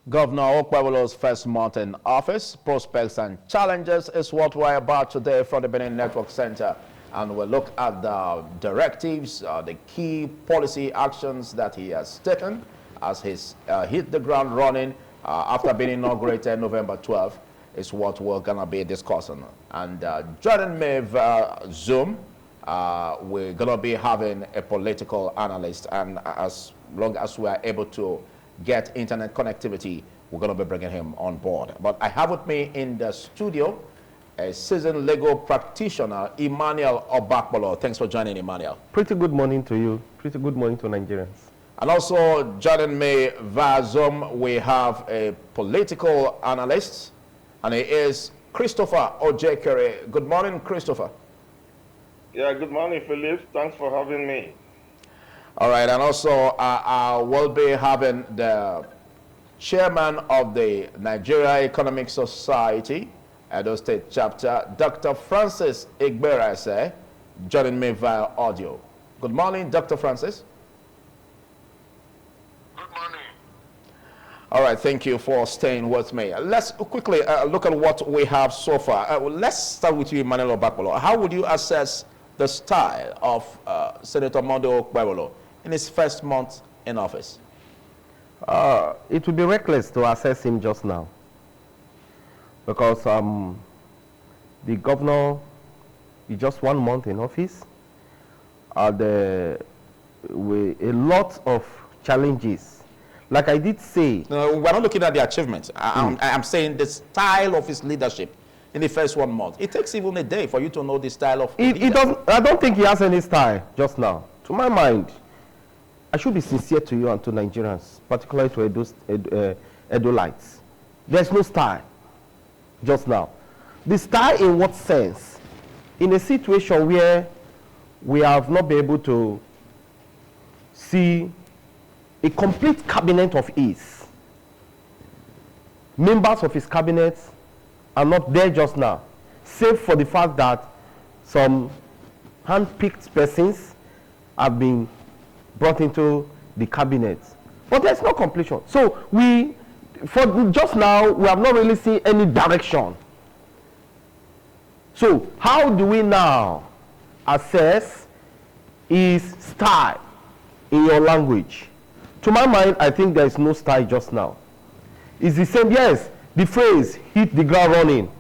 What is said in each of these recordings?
Governor Okpebholo's first month in office, prospects and challenges is what we're about today from the Benin Network Center. And we'll look at the directives, the key policy actions that he has taken as he's hit the ground running after being inaugurated November 12th is what we're going to be discussing. And joining me via Zoom, we're going to be having a political analyst, and as long as we are able to get internet connectivity, we're going to be bringing him on board. But I have with me in the studio a seasoned legal practitioner, Emmanuel Okpebholo. Thanks for joining, Emmanuel. Pretty good morning to you. Pretty good morning to Nigerians. And also joining me via Zoom, we have a political analyst, and he is Christopher Ojekere. Good morning, Christopher. Yeah, good morning, Philip. Thanks for having me. All right, and also I will be having the chairman of the Nigeria Economic Society, Edo State Chapter, Dr. Francis Igberase, joining me via audio. Good morning, Dr. Francis. Good morning. All right, thank you for staying with me. Let's quickly look at what we have so far. Let's start with you, Emmanuel Okpebholo. How would you assess the style of Senator Monday Okpebholo in his first month in office? It would be reckless to assess him just now, because the governor is just 1 month in office, with a lot of challenges. Like I did say, no, we're not looking at the achievements. I'm saying the style of his leadership in the first 1 month. It takes even a day for you to know the style of I don't think he has any style just now. To my mind, I should be sincere to you and to Nigerians, particularly to Edolites. There's no style just now. The style in what sense? In a situation where we have not been able to see a complete cabinet of his. Members of his cabinet are not there just now, save for the fact that some hand-picked persons have been brought into the cabinet. But there's no completion. So for just now, we have not really seen any direction. So how do we now assess his style in your language? To my mind, I think there is no style just now. It's the same, yes, the phrase hit the ground running,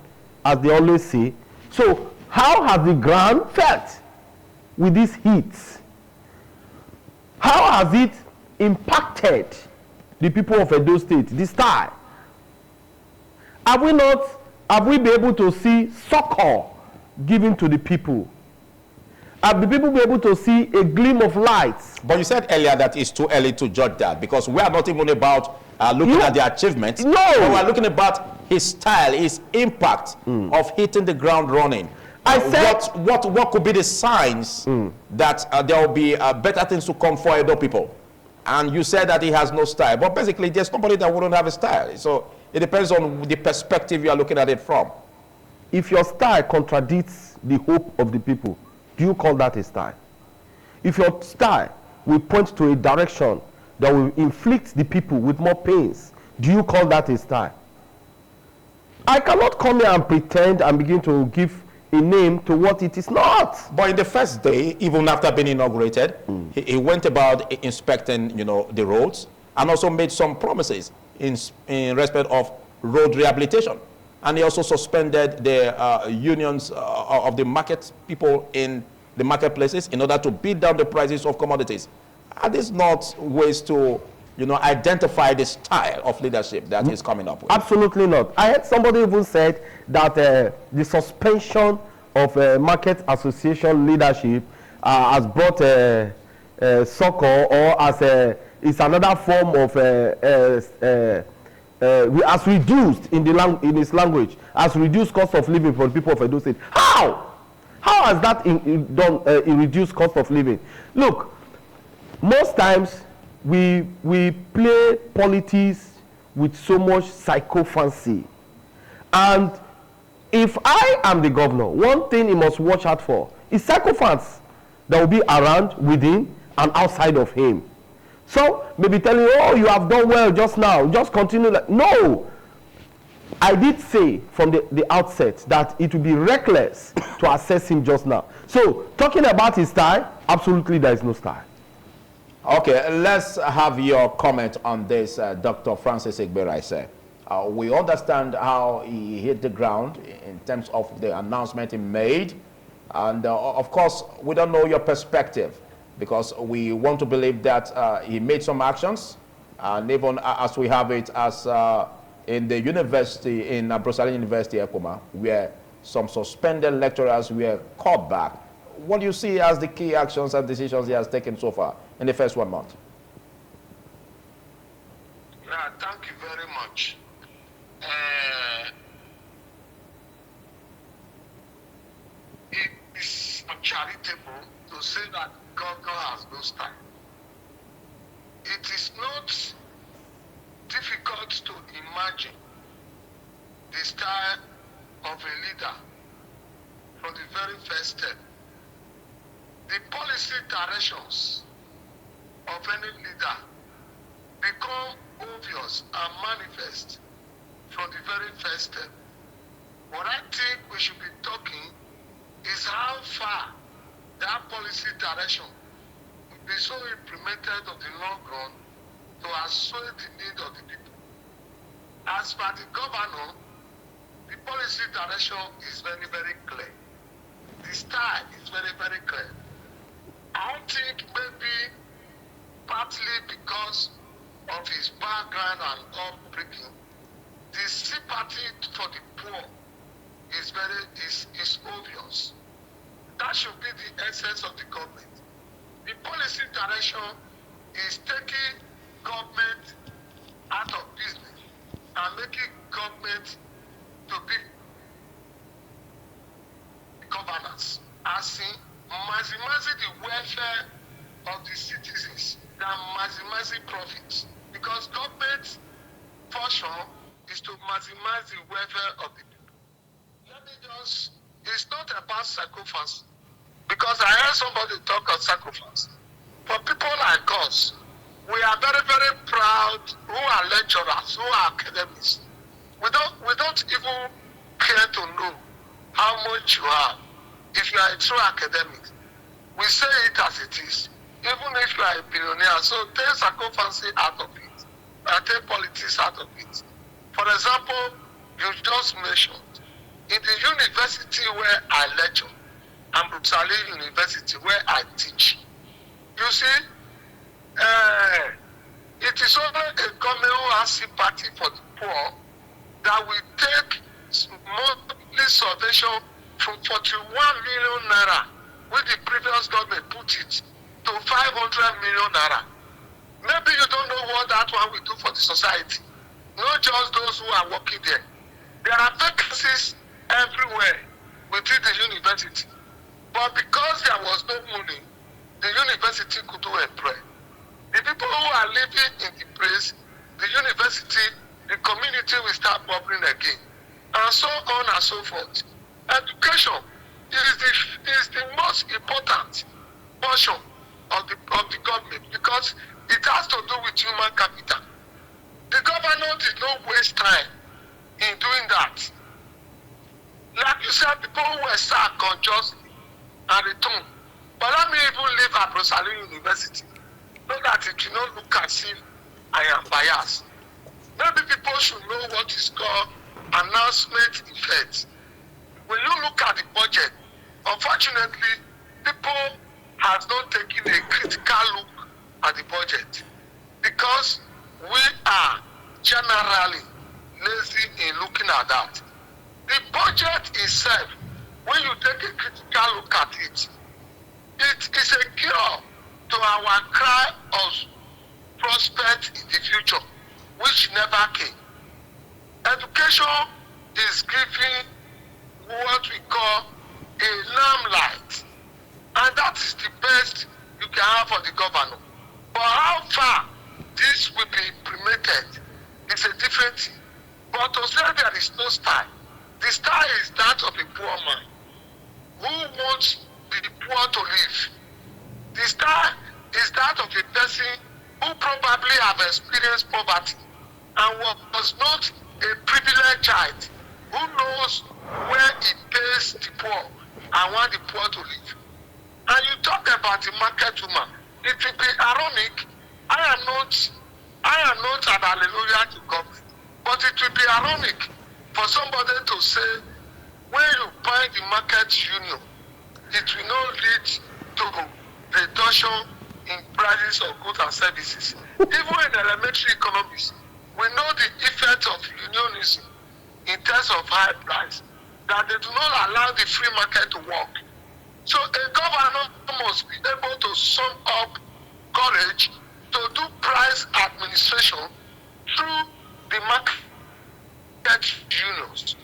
as they always say. So how has the ground felt with these hits? How has it impacted the people of Edo State, this style? Have we been able to see succor given to the people? Have the people been able to see a gleam of light? But you said earlier that it's too early to judge that, because we are not even about looking at the achievements. No. But we're looking about his style, his impact of hitting the ground running. I said, what could be the signs that there will be better things to come for Edo people? And you said that he has no style. But basically, there's nobody that wouldn't have a style. So it depends on the perspective you are looking at it from. if your style contradicts the hope of the people, do you call that a style? If your style will point to a direction that will inflict the people with more pains, do you call that a style? I cannot come here and pretend and begin to give a name to what it is not. But in the first day, even after being inaugurated, he went about inspecting, the roads, and also made some promises in respect of road rehabilitation. And he also suspended the unions of the market people in the marketplaces in order to beat down the prices of commodities. Are these not ways to, identify the style of leadership that he's coming up with? Absolutely not. I heard somebody even said that the suspension of market association leadership has brought succor, or it's another form of has reduced in his language, has reduced cost of living for the people of Edo State. How? How has that done a reduced cost of living? Look, most times we play politics with so much psychophancy. And if I am the governor, one thing he must watch out for is psychophants that will be around, within, and outside of him. So maybe telling you, oh, you have done well just now, just continue. Like, no, I did say from the outset that it would be reckless to assess him just now. So talking about his style, absolutely there is no style. Okay, let's have your comment on this, Dr. Francis Igberise. We understand how he hit the ground in terms of the announcement he made. And of course, we don't know your perspective because we want to believe that he made some actions. And even as we have it as in the university, in Brooklyn University, Ekuma, where some suspended lecturers were called back. What do you see as the key actions and decisions he has taken so far in the first 1 month? Yeah, thank you very much. It is uncharitable to say that governor has no style. It is not difficult to imagine the style of a leader from the very first step. The policy directions of any leader become obvious and manifest from the very first step. What I think we should be talking is how far that policy direction will be so implemented on the long run to assuage the need of the people. As per the governor, the policy direction is very, very clear. The style is very, very clear. I think maybe partly because of his background and upbringing, the sympathy for the poor is obvious. That should be the essence of the government. The policy direction is taking government out of business and making government to be governance, as in maximizing the welfare of the citizens than maximizing profits. Because government function is to maximize the welfare of the people. Let me just, it's not about sacrifice. Because I heard somebody talk of sacrifice. For people like us, we are very, very proud who are lecturers, who are academics. We don't even care to know how much you have. If you are a true academic, we say it as it is. Even if you are a billionaire, so take sacrifice out of it. Take politics out of it. For example, you just mentioned, in the university where I lecture, and Brooklyn University where I teach, you see, it is only a government who has sympathy for the poor that will take monthly subvention from 41 million naira, which the previous government put it, to 500 million naira. Maybe you don't know what that one will do for the society. Not just those who are working there. There are vacancies everywhere within the university. But because there was no money, the university could do employ. The people who are living in the place, the university, the community will start bubbling again. And so on and so forth. Education is the most important portion of the government because it has to do with human capital. The governor did not waste time in doing that. Like you said, people who were sacked unjustly and returned. But let me even leave at Brooklyn University so that it will not look as if I am biased. Maybe people should know what is called announcement effect. When you look at the budget, unfortunately, people have not taken a critical look at the budget because we are generally lazy in looking at that. The budget itself, when you take a critical look at it, it is a cure to our cry of prospect in the future, which never came. Education is giving what we call a limelight, and that is the best you can have for the governor. But how far this will be implemented is a different thing. But to say there is no style, the style is that of a poor man who wants the poor to live. The style is that of a person who probably have experienced poverty and was not a privileged child who knows where it pays the poor and want the poor to live. And you talk about the market woman. It will be ironic. I am not an hallelujah to government, but it will be ironic for somebody to say when you buy the market union, it will not lead to reduction in prices of goods and services. Even in elementary economics, we know the effect of unionism in terms of high price, that they do not allow the free market to work. So a governor must be able to sum up courage to do price administration through the market unions.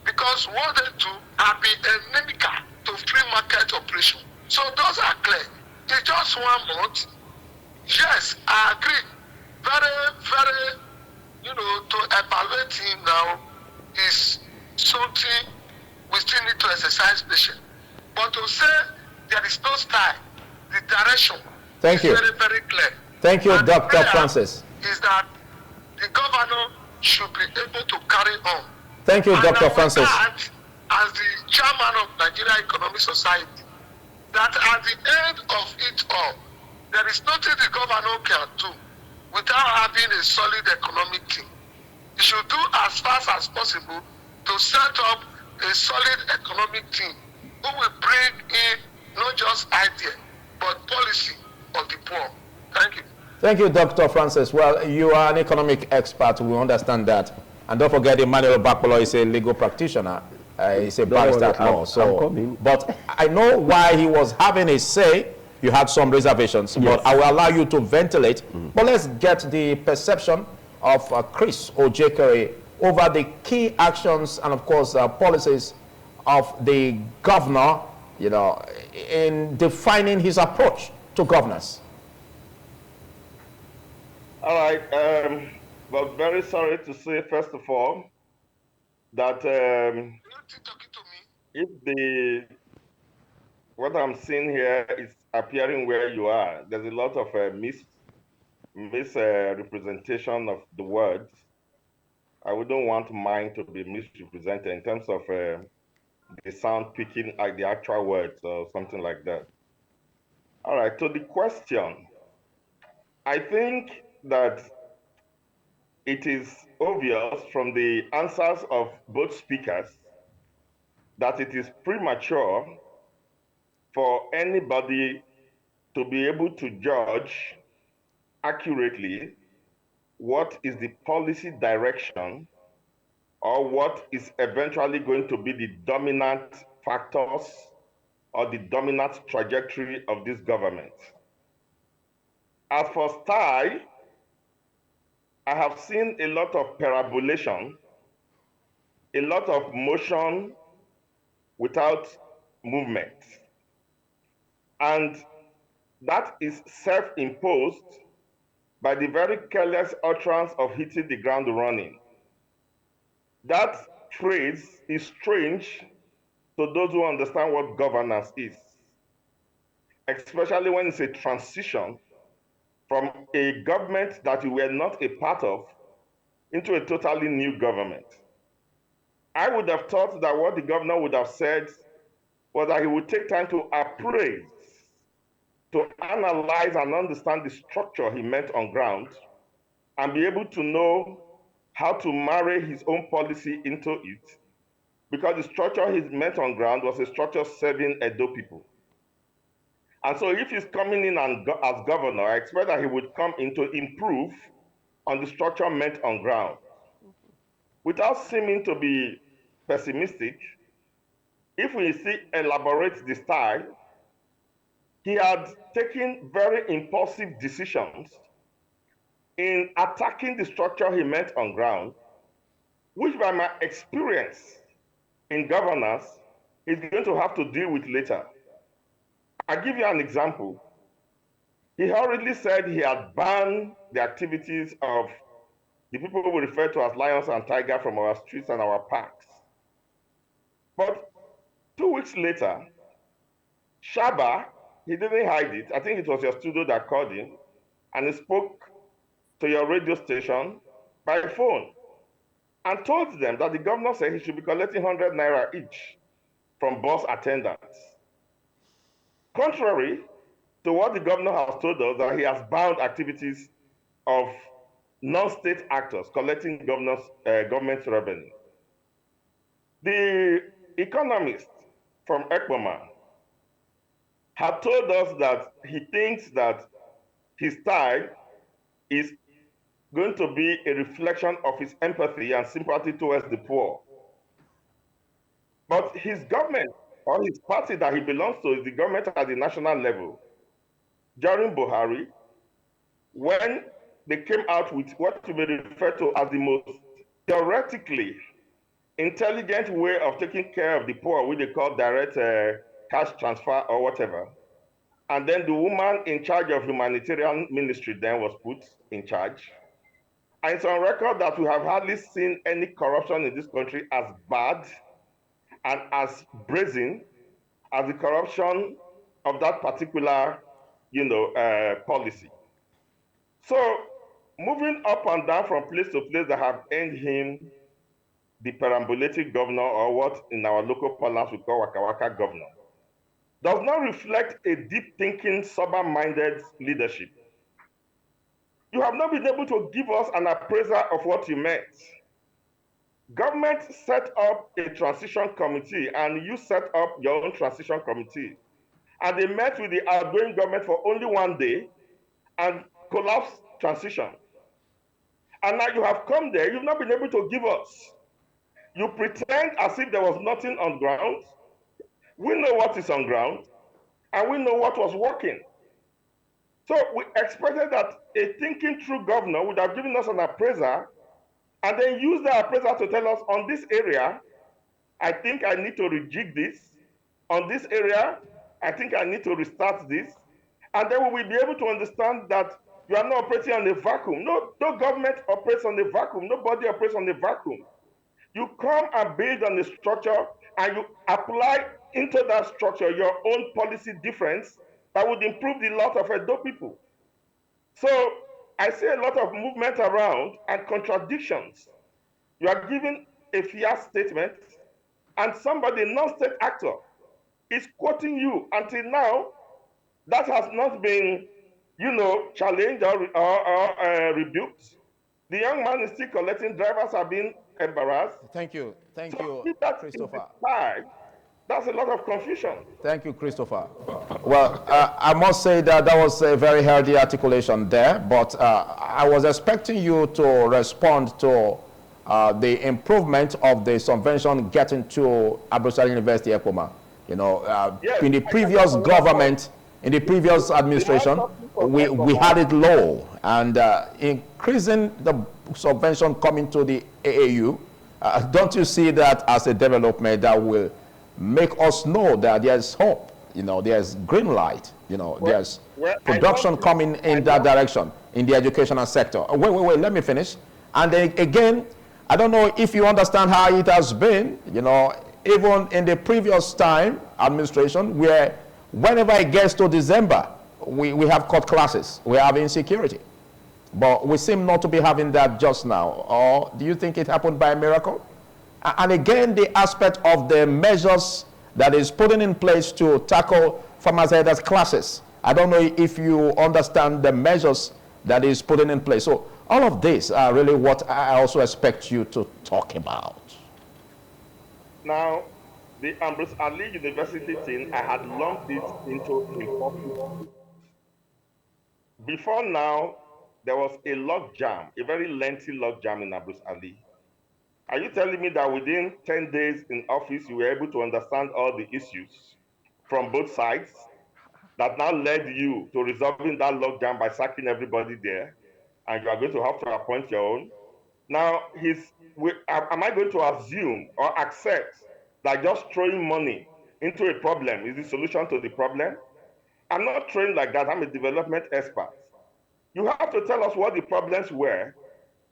Because what they do have been inimical to free market operation. So those are clear. It's just 1 month. Yes, I agree. Very, to evaluate him now is something we still need to exercise patience. But to say there is no style, the direction is very, very clear. Thank you, Dr. Francis. Is that the governor should be able to carry on. Thank you, Dr. Francis. As the chairman of Nigeria Economic Society, that at the end of it all, there is nothing the governor can do without having a solid economic team. He should do as fast as possible to set up a solid economic team who will bring in not just idea, but policy of the poor. Thank you. Thank you, Dr. Francis. Well, you are an economic expert. We understand that. And don't forget, Emmanuel Okpebholo is a legal practitioner. He's a barrister at law. But I know why he was having a say. You had some reservations, yes, but I will allow you to ventilate. But let's get the perception of Chris Ojekere over the key actions and, of course, policies of the governor, in defining his approach to governance. All right. Well, very sorry to say, first of all, that if what I'm seeing here is appearing where you are, there's a lot of misrepresentation of the words. I wouldn't want mine to be misrepresented in terms of the sound picking like the actual words or something like that. All right, to the question, I think that it is obvious from the answers of both speakers that it is premature for anybody to be able to judge accurately what is the policy direction or what is eventually going to be the dominant factors or the dominant trajectory of this government. As for style, I have seen a lot of parabolation, a lot of motion without movement. And that is self-imposed by the very careless utterance of hitting the ground running. That phrase is strange to those who understand what governance is, especially when it's a transition from a government that you were not a part of into a totally new government. I would have thought that what the governor would have said was that he would take time to appraise, to analyze and understand the structure he meant on ground, and be able to know how to marry his own policy into it, because the structure he meant on ground was a structure serving Edo people. And so if he's coming in as governor, I expect that he would come in to improve on the structure meant on ground. Without seeming to be pessimistic, if we elaborate the style, he had taken very impulsive decisions in attacking the structure he meant on ground, which by my experience in governance, he's going to have to deal with later. I'll give you an example. He hurriedly said he had banned the activities of the people we refer to as lions and tigers from our streets and our parks. But 2 weeks later, Shaba, he didn't hide it. I think it was your studio that called him. and he spoke to your radio station by phone and told them that the governor said he should be collecting 100 naira each from bus attendants. Contrary to what the governor has told us, that he has banned activities of non-state actors collecting government revenue. The economist from Ekpoma had told us that he thinks that his style is going to be a reflection of his empathy and sympathy towards the poor. But his government or his party that he belongs to is the government at the national level. During Buhari, when they came out with what to be referred to as the most theoretically intelligent way of taking care of the poor, which they call direct cash transfer or whatever. And then the woman in charge of humanitarian ministry then was put in charge. And it's on record that we have hardly seen any corruption in this country as bad and as brazen as the corruption of that particular, policy. So moving up and down from place to place that have earned him the perambulating governor, or what in our local parlance we call Waka Waka governor, does not reflect a deep thinking, sober-minded leadership. You have not been able to give us an appraisal of what you meant. Government set up a transition committee, and you set up your own transition committee. And they met with the outgoing government for only one day and collapsed transition. And now you have come there, you've not been able to give us. You pretend as if there was nothing on ground. We know what is on ground, and we know what was working. So we expected that a thinking through governor would have given us an appraiser and then use the appraiser to tell us, on this area, I think I need to rejig this. On this area, I think I need to restart this. And then we will be able to understand that you are not operating on a vacuum. No government operates on a vacuum. Nobody operates on a vacuum. You come and build on the structure, and you apply into that structure your own policy difference that would improve the lot of Edo people. So I see a lot of movement around and contradictions. You are giving a fiat statement, and somebody, non-state actor, is quoting you. Until now, that has not been, challenged or rebuked. The young man is still collecting. Drivers are being embarrassed. Thank you, Christopher. That's a lot of confusion. Thank you, Christopher. Well, I must say that that was a very healthy articulation there, but I was expecting you to respond to the improvement of the subvention getting to Abuja University, Ekpoma. Yes, in the previous government, in the previous administration, we had it low, and increasing the subvention coming to the AAU, don't you see that as a development that will make us know that there's hope, there's green light, there's production coming in that direction in the educational sector? Wait, let me finish. And then again, I don't know if you understand how it has been, even in the previous time administration, where whenever it gets to December, we have court classes, we have insecurity. But we seem not to be having that just now. Or do you think it happened by a miracle? And again, the aspect of the measures that is putting in place to tackle farmers' elders classes. I don't know if you understand the measures that is putting in place. So all of this are really what I also expect you to talk about. Now, the Ambrose Ali University thing, I had lumped it into important. Before now, there was a log jam, a very lengthy log jam in Ambrose Ali. Are you telling me that within 10 days in office, you were able to understand all the issues from both sides that now led you to resolving that logjam by sacking everybody there, and you are going to have to appoint your own? Now, am I going to assume or accept that just throwing money into a problem is the solution to the problem? I'm not trained like that. I'm a development expert. You have to tell us what the problems were,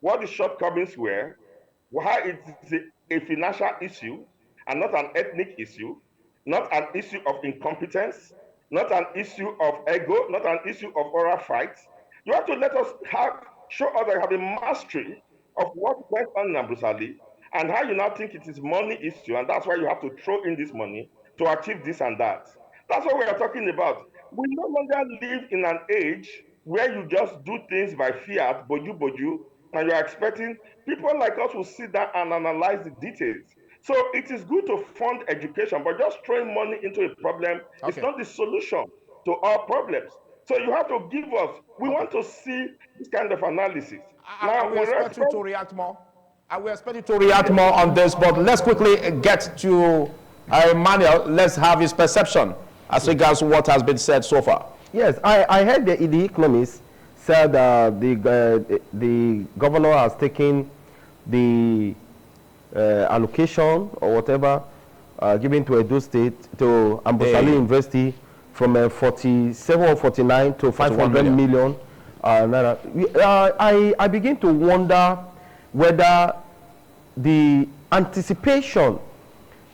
what the shortcomings were, why it is a financial issue and not an ethnic issue, not an issue of incompetence, not an issue of ego, not an issue of oral fights. You have to let us show us that you have a mastery of what went on in Ambosali and how you now think it is money issue, and that's why you have to throw in this money to achieve this and that. That's what we are talking about. We no longer live in an age where you just do things by fiat, boju, and you're expecting people like us will sit down and analyze the details. So it is good to fund education, but just throwing money into a problem is not the solution to our problems. So you have to give us, we want to see this kind of analysis. Now, we expect you to react more. I will expect you to react more on this, but let's quickly get to Emmanuel. Let's have his perception as regards what has been said so far. Yes, I heard the economist said the governor has taken the allocation or whatever given to Edo State, to Ambosali University, from 47 or 49 to 500 million. I begin to wonder whether the anticipation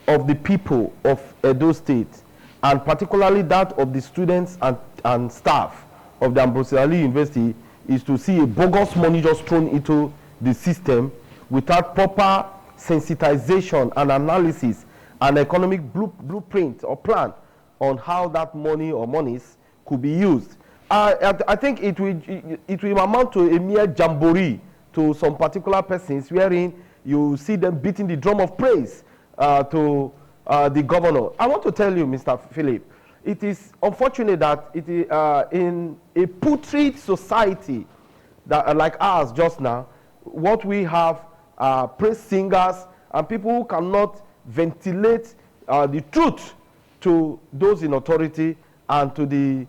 of the people of Edo State, and particularly that of the students and staff of the Ambosali University, is to see a bogus money just thrown into the system without proper sensitization and analysis and economic blueprint or plan on how that money or monies could be used. I think it will amount to a mere jamboree to some particular persons, wherein you see them beating the drum of praise to the governor. I want to tell you, Mr. Philip, it is unfortunate that it is, in a putrid society that, like ours just now, what we have are praise singers and people who cannot ventilate the truth to those in authority and to the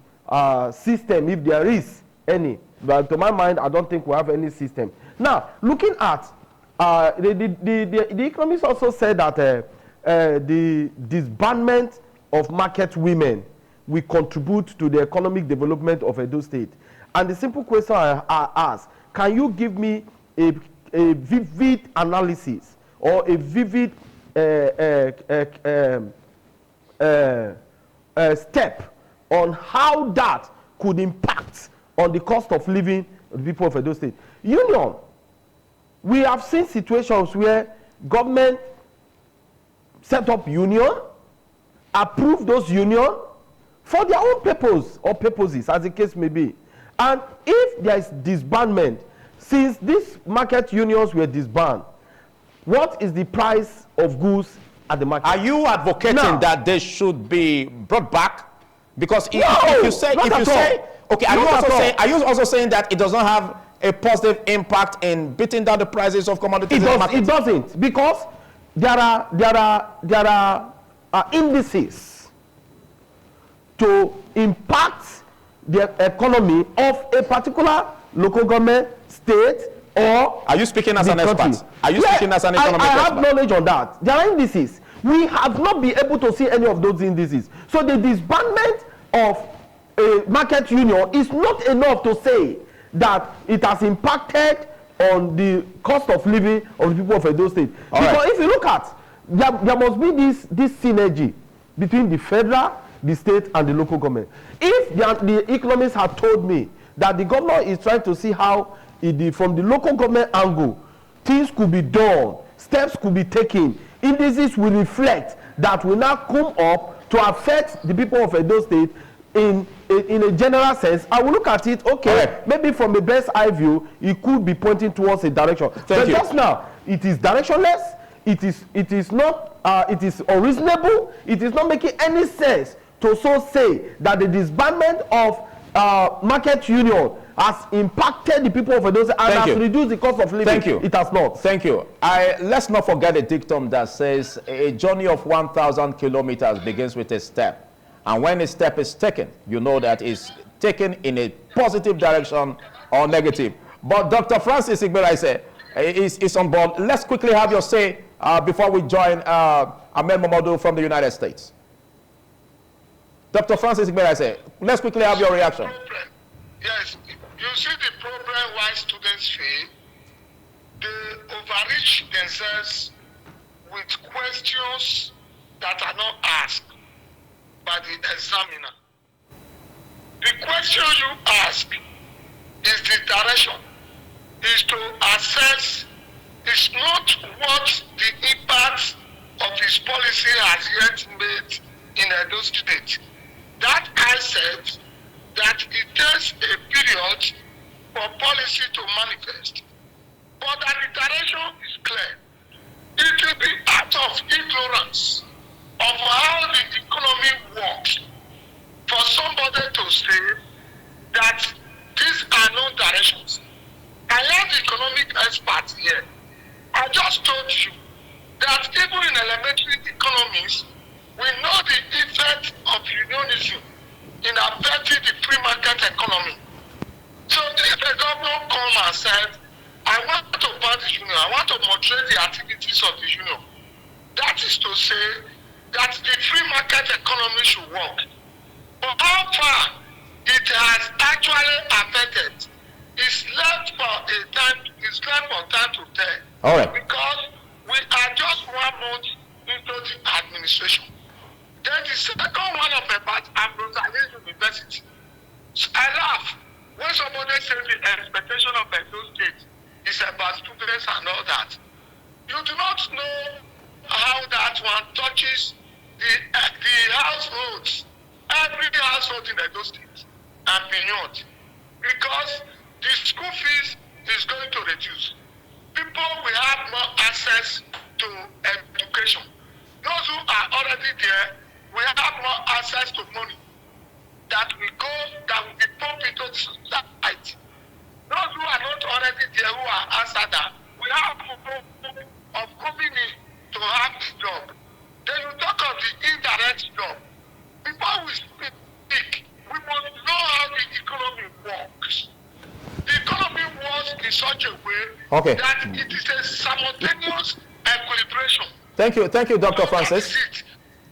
system, if there is any. But to my mind, I don't think we have any system. Now, looking at the economists also said that the disbandment of market women will contribute to the economic development of Edo State. And the simple question I ask, can you give me a vivid analysis or a vivid step on how that could impact on the cost of living of the people of Edo State? Union, we have seen situations where government set up union, approve those union for their own purpose or purposes, as the case may be. And if there is disbandment, since these market unions were disbanded, what is the price of goods at the market? Are you advocating that they should be brought back? Because if you say, okay, are you also saying that it does not have a positive impact in beating down the prices of commodities? It doesn't, because there are indices to impact the economy of a particular local government, state, or are you speaking as an expert? Are you speaking as an economic expert? I have expert? knowledge on that. There are indices. We have not been able to see any of those indices. So the disbandment of a market union is not enough to say that it has impacted on the cost of living of the people of Edo State. Because if you look at, there must be this synergy between the federal, the state, and the local government. If the economists had told me that the governor is trying to see how, from the local government angle, things could be done, steps could be taken, indices will reflect that will now come up to affect the people of Edo State in a general sense, I will look at it, okay, maybe from a bird's eye view, it could be pointing towards a direction. But just now, it is directionless, it is not, it is unreasonable, it is not making any sense to so say that the disbandment of market union has impacted the people of Edo State and has reduced the cost of living. Thank you. It has not. Thank you. Let's not forget a dictum that says a journey of 1,000 kilometers begins with a step. And when a step is taken, you know that it's taken in a positive direction or negative. But Dr. Francis Igberise is on board. Let's quickly have your say before we join Ahmed Momodu from the United States. Dr. Francis Igberise, let's quickly have your reaction. Yes, you see the problem why students fail. They overreach themselves with questions that are not asked by the examiner. The question you ask is the direction, is to assess, is not what the impact of his policy has yet made in Edo State. That I said that it takes a period for policy to manifest. But that the direction is clear. It will be out of ignorance of how the economy works for somebody to say that these are no directions. I am the economic expert here. I just told you that even in elementary economies, we know the effect of unionism in affecting the free market economy. So if the governor come and said, I want to ban the union, I want to moderate the activities of the union, that is to say that the free market economy should work. But how far it has actually affected is left for time to tell. All right. Because we are just 1 month into the administration. Then the second one of about Ambrose University. So I laugh when somebody says the expectation of Edo State is about students and all that. You do not know how that one touches the households, every household in Edo State and beyond, because the school fees is going to reduce. People will have more access to education. Those who are already there will have more access to money that will be pumped into society. Those who are not already there, who are outside that, we have hope of coming in to have the job. Then you talk of the indirect job. Before we speak, we must know how the economy works. The economy works in such a way that it is a simultaneous equilibration. Thank you, Dr. Francis.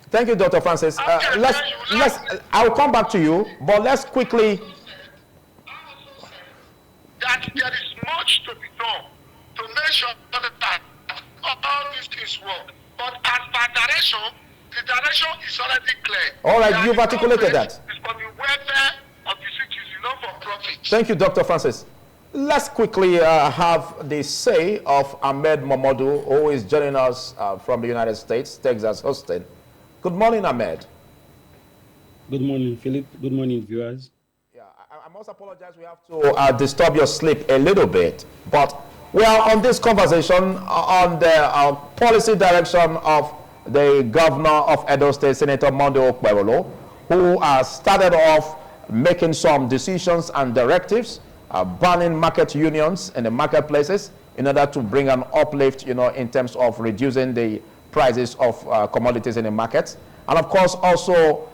Thank you, Dr. Francis. I'll come back to you, but let's quickly. That there is much to be done to make sure that all these things work. But as per direction, the direction is already clear. All right, you've articulated that. It's for the welfare of the citizens, not for profit. Thank you, Dr. Francis. Let's quickly have the say of Ahmed Momodu, who is joining us from the United States, Texas, Houston. Good morning, Ahmed. Good morning, Philip. Good morning, viewers. Yeah, I must apologize. We have to disturb your sleep a little bit, but we are on this conversation on the policy direction of the governor of Edo State, Senator Monday Okpebholo, who started off making some decisions and directives, banning market unions in the marketplaces in order to bring an uplift, in terms of reducing the prices of commodities in the markets. And of course, also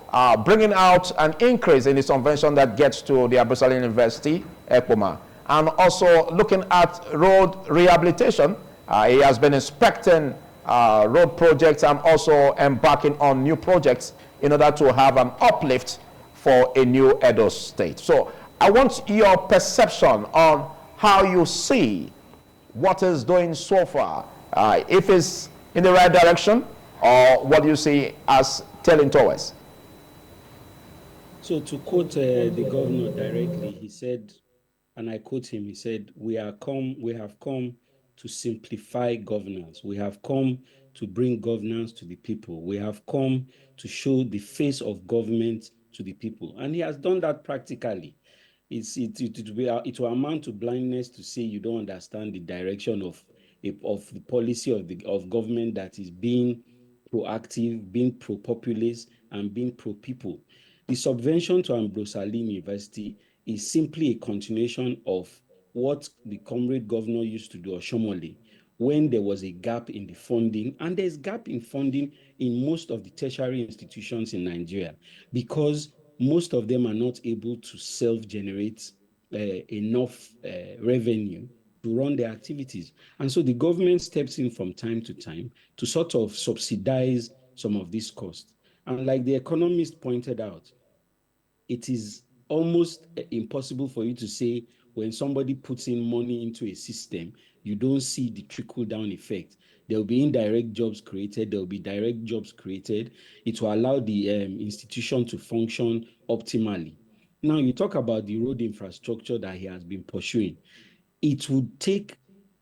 bringing out an increase in the subvention that gets to the Okpebholo University, ECPOMA. And also looking at road rehabilitation. He has been inspecting road projects and also embarking on new projects in order to have an uplift for a new Edo State. So I want your perception on how you see what is doing so far, if it's in the right direction, or what do you see as telling towards? So to quote the governor directly, he said, and I quote him, he said, we have come to simplify governance. We have come to bring governance to the people. We have come to show the face of government to the people. And he has done that practically. It will amount to blindness to say you don't understand the direction of the policy of government that is being proactive, being pro-populist, and being pro-people. The subvention to Okpebholo University is simply a continuation of what the comrade governor used to do, Oshomole, when there was a gap in the funding, and there's gap in funding in most of the tertiary institutions in Nigeria, because most of them are not able to self-generate enough revenue to run their activities. And so the government steps in from time to time to sort of subsidize some of these costs. And like the economist pointed out, it is almost impossible for you to say when somebody puts in money into a system, you don't see the trickle-down effect. There will be indirect jobs created. There will be direct jobs created. It will allow the institution to function optimally. Now, you talk about the road infrastructure that he has been pursuing. It would take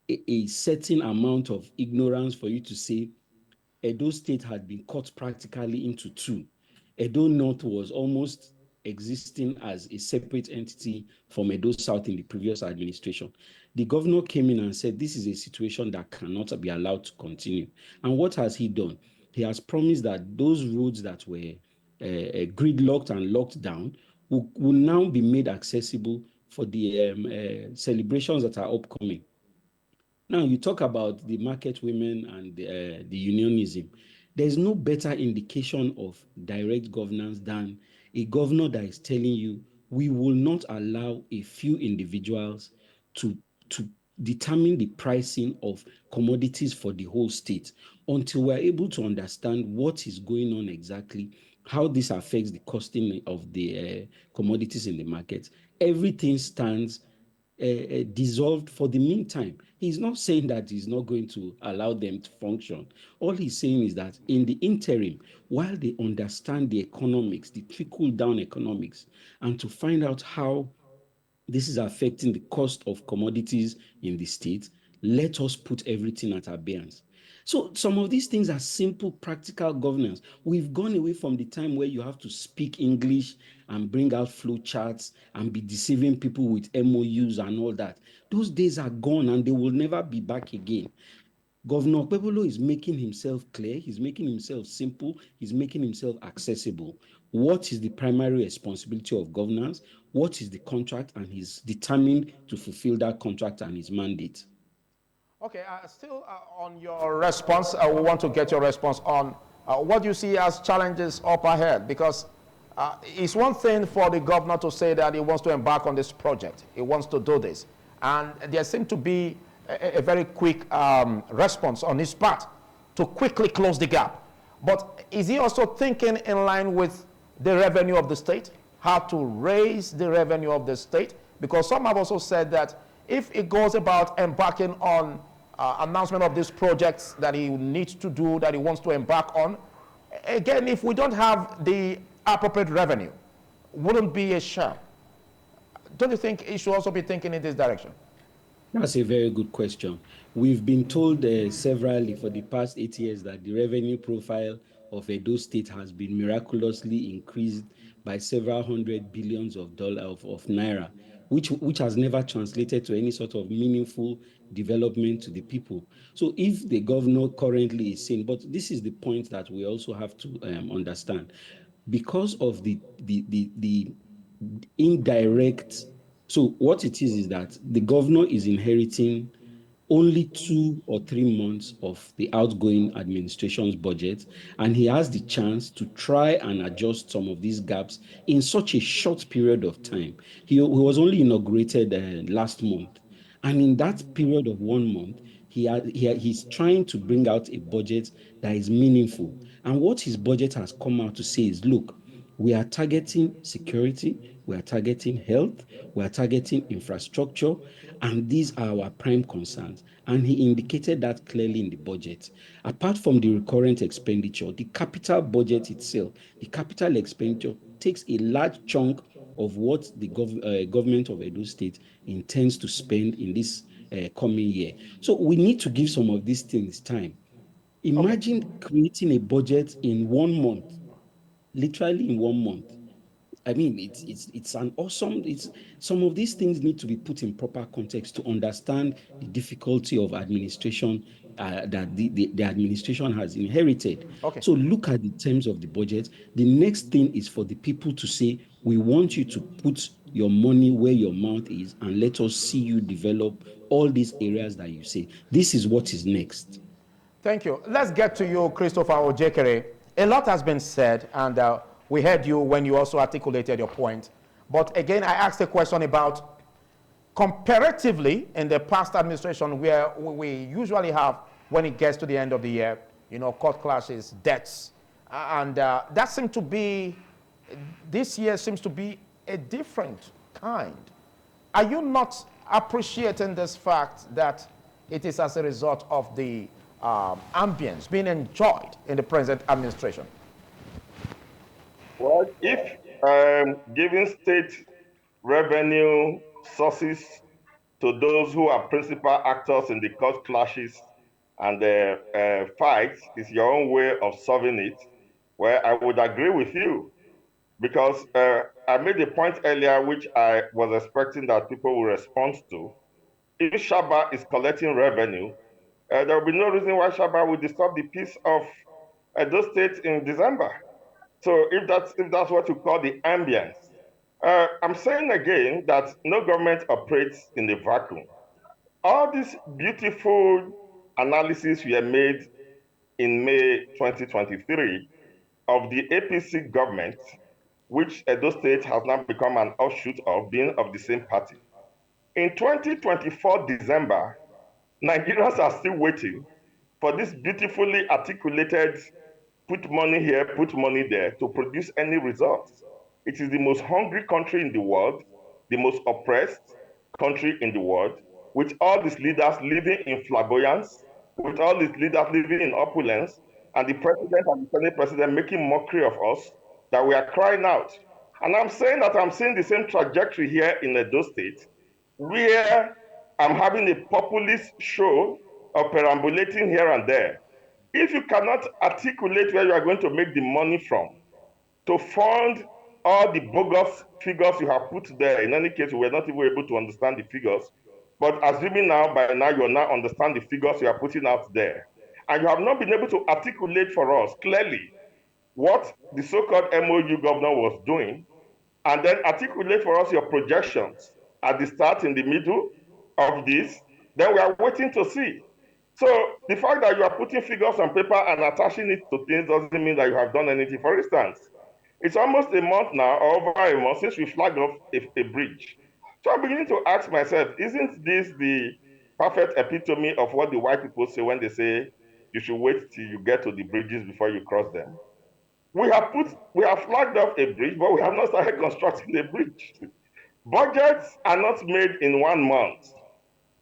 a certain amount of ignorance for you to say Edo State had been cut practically into two. Edo North was almost existing as a separate entity from Edo South in the previous administration. The governor came in and said, this is a situation that cannot be allowed to continue. And what has he done? He has promised that those roads that were gridlocked and locked down will now be made accessible for the celebrations that are upcoming. Now, you talk about the market women and the unionism. There's no better indication of direct governance than a governor that is telling you, we will not allow a few individuals to, to determine the pricing of commodities for the whole state until we're able to understand what is going on exactly, how this affects the costing of the commodities in the market. Everything stands dissolved for the meantime. He's not saying that he's not going to allow them to function. All he's saying is that in the interim, while they understand the economics, the trickle-down economics, and to find out how this is affecting the cost of commodities in the state, let us put everything at abeyance. So some of these things are simple, practical governance. We've gone away from the time where you have to speak English and bring out flow charts and be deceiving people with MOUs and all that. Those days are gone and they will never be back again. Governor Okpebholo is making himself clear, he's making himself simple, he's making himself accessible. What is the primary responsibility of governance? What is the contract? And he's determined to fulfill that contract and his mandate. Okay, still on your response, we want to get your response on what you see as challenges up ahead, because it's one thing for the governor to say that he wants to embark on this project, he wants to do this, and there seems to be a very quick response on his part to quickly close the gap. But is he also thinking in line with the revenue of the state, how to raise the revenue of the state? Because some have also said that if it goes about embarking on announcement of these projects that he needs to do, that he wants to embark on, again, if we don't have the appropriate revenue, wouldn't be a sham. Don't you think he should also be thinking in this direction? That's a very good question. We've been told severally for the past 8 years that the revenue profile of Edo State has been miraculously increased by several hundred billions of dollars of naira, which has never translated to any sort of meaningful development to the people. So if the governor currently is saying, but this is the point that we also have to understand, because of the indirect, so what it is that the governor is inheriting only 2 or 3 months of the outgoing administration's budget, and he has the chance to try and adjust some of these gaps in such a short period of time. He was only inaugurated last month, and in that period of 1 month, he's trying to bring out a budget that is meaningful. And what his budget has come out to say is, look, we are targeting security, we are targeting health, we are targeting infrastructure, and these are our prime concerns. And he indicated that clearly in the budget. Apart from the recurrent expenditure, the capital budget itself, the capital expenditure takes a large chunk of what the government of Edo State intends to spend in this coming year. So we need to give some of these things time. Imagine creating a budget in 1 month, literally in 1 month. I mean, it's an awesome. It's some of these things need to be put in proper context to understand the difficulty of administration that the administration has inherited. Okay. So look at the terms of the budget. The next thing is for the people to say, we want you to put your money where your mouth is, and let us see you develop all these areas that you say. This is what is next. Thank you. Let's get to you, Christopher Ojekere. A lot has been said, and we heard you when you also articulated your point. But again, I asked a question about comparatively in the past administration, where we usually have, when it gets to the end of the year, court clashes, debts. And that seemed to be, this year seems to be a different kind. Are you not appreciating this fact that it is as a result of the ambience being enjoyed in the present administration? Well, if giving state revenue sources to those who are principal actors in the court clashes and the fights is your own way of solving it. Well, I would agree with you because I made a point earlier which I was expecting that people will respond to. If Shaba is collecting revenue, there will be no reason why Shaba will disturb the peace of those states in December. So if that's what you call the ambience, I'm saying again that no government operates in a vacuum. All these beautiful analyses were made in May 2023 of the APC government, which Edo State has now become an offshoot of, being of the same party. In 2024 December, Nigerians are still waiting for this beautifully articulated put money here, put money there to produce any results. It is the most hungry country in the world, the most oppressed country in the world, with all these leaders living in flamboyance, with all these leaders living in opulence, and the president and the senate president making mockery of us, that we are crying out. And I'm saying that I'm seeing the same trajectory here in Edo State, where I'm having a populist show of perambulating here and there. If you cannot articulate where you are going to make the money from to fund all the bogus figures you have put there, in any case, we were not even able to understand the figures. But assuming now, by now, you now understand the figures you are putting out there, and you have not been able to articulate for us clearly what the so-called MOU governor was doing, and then articulate for us your projections at the start, in the middle of this, then we are waiting to see. So the fact that you are putting figures on paper and attaching it to things doesn't mean that you have done anything. For instance, it's almost a month now, or over a month, since we flagged off a bridge. So I'm beginning to ask myself, isn't this the perfect epitome of what the white people say when they say you should wait till you get to the bridges before you cross them? We have flagged off a bridge, but we have not started constructing the bridge. Budgets are not made in 1 month.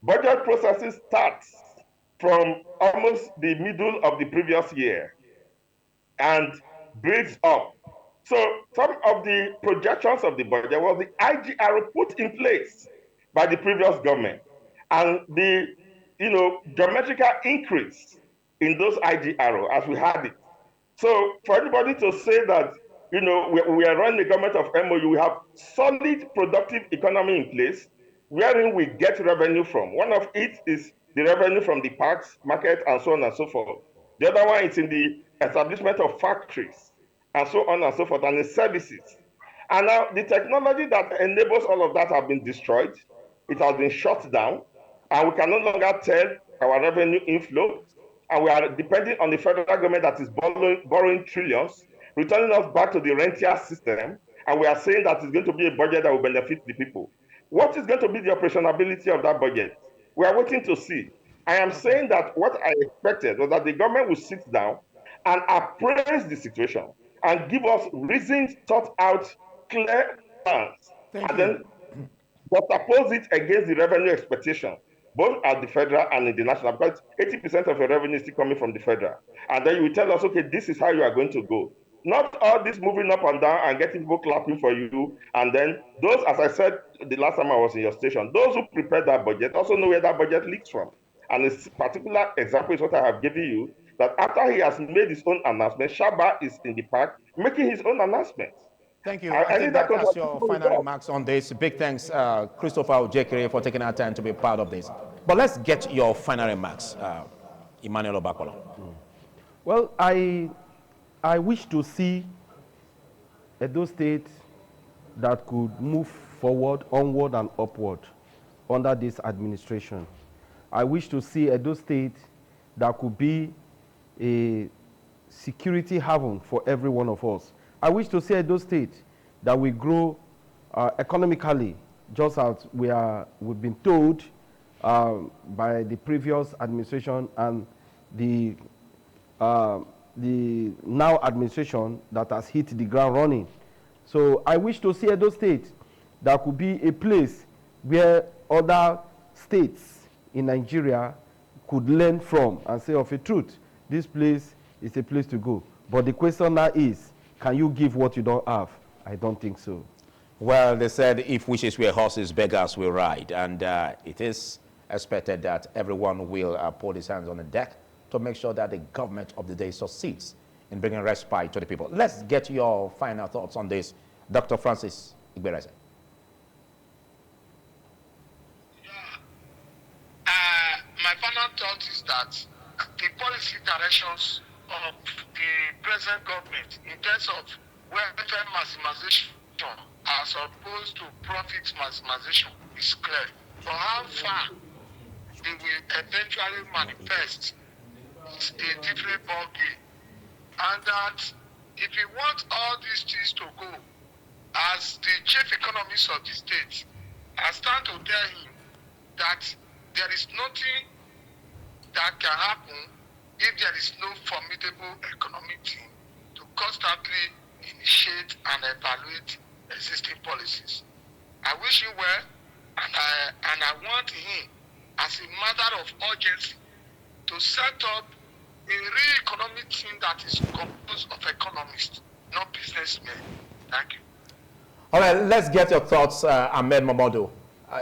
Budget processes starts from almost the middle of the previous year and builds up. So some of the projections of the budget was the IGR put in place by the previous government, and the geometrical increase in those IGR as we had it. So for anybody to say that we are running the government of MOU, we have solid productive economy in place, wherein we get revenue from. One of it is the revenue from the parks, market, and so on and so forth. The other one is in the establishment of factories, and so on and so forth, and the services. And now the technology that enables all of that have been destroyed. It has been shut down, and we can no longer tell our revenue inflow, and we are depending on the federal government that is borrowing trillions, returning us back to the rentier system, and we are saying that it's going to be a budget that will benefit the people. What is going to be the operationability of that budget? We are waiting to see. I am saying that what I expected was that the government will sit down and appraise the situation and give us reasoned, thought out, clear plans, then juxtapose it against the revenue expectation, both at the federal and in the national, because 80% of your revenue is still coming from the federal. And then you will tell us, okay, this is how you are going to go. Not all this moving up and down and getting people clapping for you. And then those, as I said the last time I was in your station, those who prepared that budget also know where that budget leaks from. And this particular example is what I have given you, that after he has made his own announcement, Shaba is in the park making his own announcement. Thank you. I think that's your final remarks on this. Big thanks, Christopher Ojekere, for taking our time to be part of this. But let's get your final remarks, Emmanuel Okpebholo. Well, I wish to see Edo State that could move forward, onward and upward under this administration. I wish to see Edo State that could be a security haven for every one of us. I wish to see Edo State that we grow economically, just as we've been told by the previous administration and the now administration that has hit the ground running. So I wish to see Edo State that could be a place where other states in Nigeria could learn from and say of a truth, this place is a place to go. But the question now is, can you give what you don't have? I don't think so. Well, they said if wishes were horses, beggars will ride. And it is expected that everyone will put his hands on the deck to make sure that the government of the day succeeds in bringing respite to the people. Let's get your final thoughts on this, Dr. Francis Igberese. My final thought is that the policy directions of the present government in terms of welfare maximization as opposed to profit maximization is clear. For how far they will eventually manifest is a different ballgame. And that if you want all these things to go, as the chief economist of the state, I stand to tell him that there is nothing that can happen if there is no formidable economic team to constantly initiate and evaluate existing policies. I wish him well, and I want him, as a matter of urgency, to set up a real economic team that is composed of economists, not businessmen. Thank you. All right, let's get your thoughts, Ahmed Mamadou.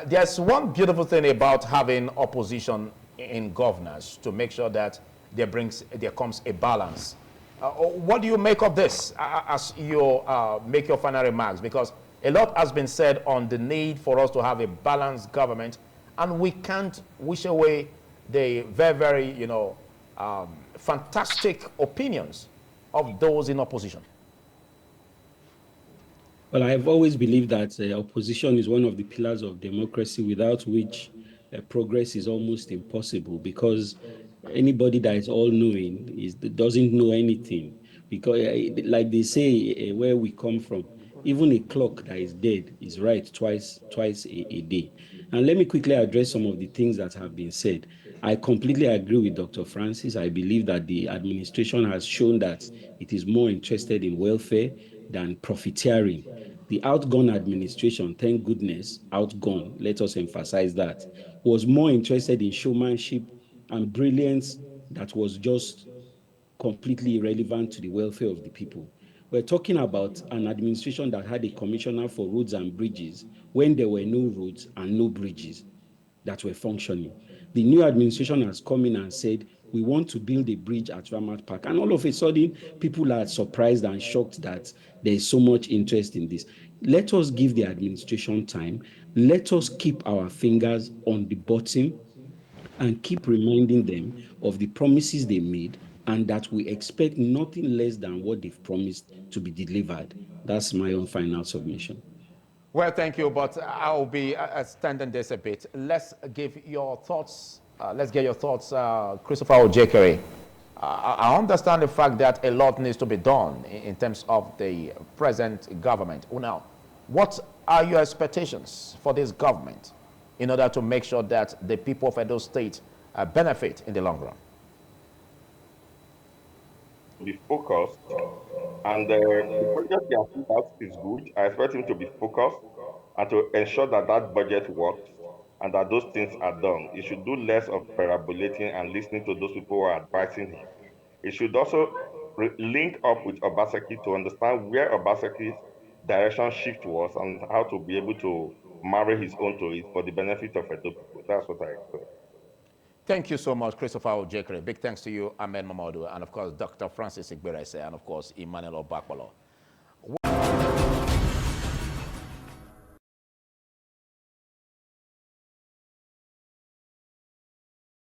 There's one beautiful thing about having opposition in governance to make sure that there comes a balance. What do you make of this as you make your final remarks? Because a lot has been said on the need for us to have a balanced government, and we can't wish away the very, very, fantastic opinions of those in opposition. Well, I've always believed that opposition is one of the pillars of democracy without which progress is almost impossible, because anybody that is all-knowing doesn't know anything. Because, like they say, where we come from, even a clock that is dead is right twice a day. And let me quickly address some of the things that have been said. I completely agree with Dr. Francis. I believe that the administration has shown that it is more interested in welfare than profiteering. The outgone administration, thank goodness, outgone, let us emphasize that, was more interested in showmanship and brilliance that was just completely irrelevant to the welfare of the people. We're talking about an administration that had a commissioner for roads and bridges when there were no roads and no bridges that were functioning. The new administration has come in and said, we want to build a bridge at Ramat Park. And all of a sudden, people are surprised and shocked that there is so much interest in this. Let us give the administration time. Let us keep our fingers on the button and keep reminding them of the promises they made, and that we expect nothing less than what they've promised to be delivered. That's my own final submission. Well, thank you, but I'll be extending this a bit. Let's give your thoughts. Let's get your thoughts, Christopher Ojekere. I understand the fact that a lot needs to be done in terms of the present government. Now, what are your expectations for this government in order to make sure that the people of Edo State benefit in the long run? Be focused, and the project he has put out is good. I expect him to be focused and to ensure that that budget works and that those things are done. He should do less of parabolating and listening to those people who are advising him. He should also link up with Obaseki to understand where Obaseki's direction shift was and how to be able to marry his own to it for the benefit of Edo people. That's what I expect. Thank you so much, Christopher Ojekere. Big thanks to you, Ahmed Mamadou, and of course, Dr. Francis Igberese, and of course, Emmanuel Okpebholo.